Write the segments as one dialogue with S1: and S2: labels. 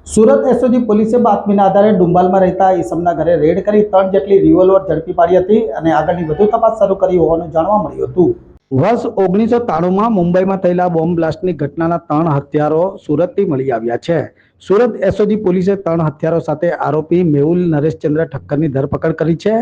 S1: Surat SOG પોલીસે બાતમીના આધારે ડુંબાલમાં રહેતા ઈસમના ઘરે રેડ કરી 3 જેટલી રિવોલ્વર ઝડપી પાડી હતી અને આગળની વધુ તપાસ શરૂ કરી હોવાનું જાણવા મળ્યું હતું। વર્ષ 1993માં મુંબઈમાં થયેલા બોમ્બ બ્લાસ્ટની ઘટનાના 3 હત્યારો સુરતથી મળી આવ્યા છે। સુરત એસઓજી પોલીસે 3 હત્યારો સાથે આરોપી મેહુલ નરેશચંદ્ર ઠક્કરની ધરપકડ કરી છે।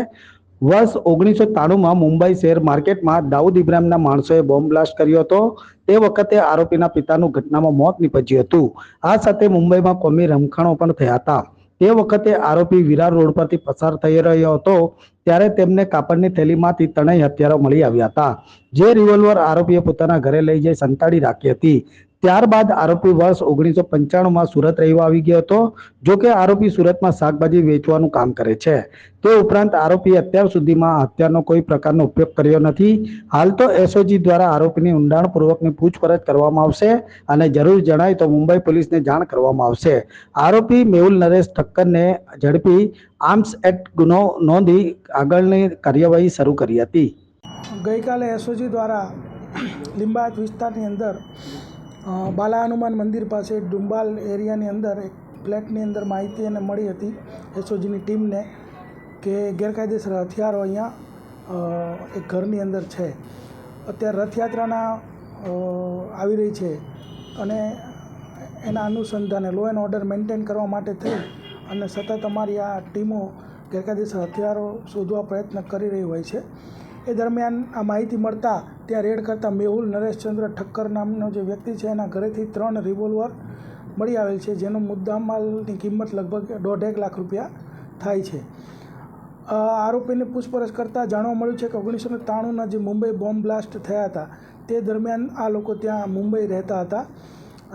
S1: વર્ષ 1993માં મુંબઈ શેર માર્કેટમાં દાઉદ ઇબ્રાહિમના માણસોએ બોમ્બ બ્લાસ્ટ કર્યો હતો। તે વખતે આરોપીના પિતાનું ઘટનામાં મોત નીપજ્યું હતું। આ સાથે મુંબઈમાં કોમી રમખાણો પણ થયા હતા। તે વખતે આરોપી વિરાર રોડ પરથી પસાર થઈ રહ્યો હતો ત્યારે તેમને કાપડની થેલીમાંથી 3 હથિયારો મળી આવ્યા હતા, જે રિવોલ્વર આરોપીએ પોતાના ઘરે લઈ જઈ સંતાડી રાખી હતી। ત્યારબાદ આરોપી વર્ષ 1995માં સુરત રહેવા આવી ગયો હતો। જો કે આરોપી સુરતમાં શાકભાજી વેચવાનું કામ કરે છે। તે ઉપરાંત આરોપીએ અત્યાર સુધીમાં હથિયારનો કોઈ પ્રકારનો ઉપયોગ કર્યો નથી। હાલ તો એસઓજી દ્વારા આરોપીની ઊંડાણપૂર્વકની પૂછપરછ કરવામાં આવશે અને જરૂર જણાય તો મુંબઈ પોલીસને જાણ કરવામાં આવશે। આરોપી મેહુલ નરેશ ઠક્કરને ઝડપી આર્મ્સ એક્ટ ગુનો નોંધી આગળની કાર્યવાહી શરૂ કરી હતી।
S2: ગઈકાલે એસઓજી દ્વારા લિંબાયત વિસ્તારની અંદર બાલા હનુમાન મંદિર પાસે ડુંબાલ એરિયાની અંદર એક ફ્લેટની અંદર માહિતી એને મળી હતી એસઓજીની ટીમને કે ગેરકાયદેસર હથિયારો અહીંયા એક ઘરની અંદર છે। અત્યારે રથયાત્રાના આવી રહી છે અને એના અનુસંધાને લો એન્ડ ઓર્ડર મેન્ટેન કરવા માટે થઈ અને સતત અમારી આ ટીમો ગેરકાયદેસર હથિયારો શોધવા પ્રયત્ન કરી રહી હોય છે। એ દરમિયાન આ માહિતી મળતા ત્યાં રેડ કરતાં મેહુલ નરેશચંદ્ર ઠક્કર નામનો જે વ્યક્તિ છે એના ઘરેથી 3 રિવોલ્વર મળી આવેલ છે, જેનો મુદ્દામાલની કિંમત લગભગ 1.5 લાખ રૂપિયા થાય છે। આરોપીને પૂછપરછ કરતાં જાણવા મળ્યું છે કે 1993ના જે મુંબઈ બોમ્બ બ્લાસ્ટ થયા હતા તે દરમિયાન આ લોકો ત્યાં મુંબઈ રહેતા હતા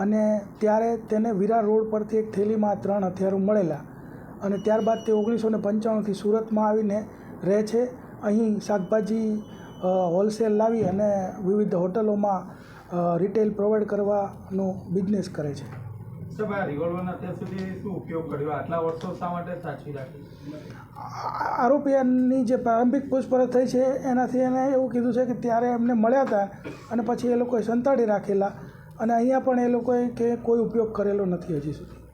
S2: અને ત્યારે તેને વિરાર રોડ પરથી એક થેલીમાં 3 હથિયારો મળેલા અને ત્યારબાદ તે 1995થી સુરતમાં આવીને રહે છે। અહીં શાકભાજી હોલસેલ લાવી અને વિવિધ હોટલોમાં રિટેલ પ્રોવાઈડ કરવાનો બિઝનેસ કરે છે।
S3: સાહેબ, આ રિવોલ્વરનો અત્યાર સુધી શું ઉપયોગ કર્યો? આટલા વર્ષો શા માટે સાચવી રાખી?
S2: આરોપીની જે પ્રારંભિક પૂછપરછ થઈ છે એનાથી એને એવું કીધું છે કે ત્યારે એમને મળ્યા હતા અને પછી એ લોકોએ સંતાડી રાખેલા અને અહીંયા પણ એ લોકોએ કે કોઈ ઉપયોગ કરેલો નથી હજી સુધી।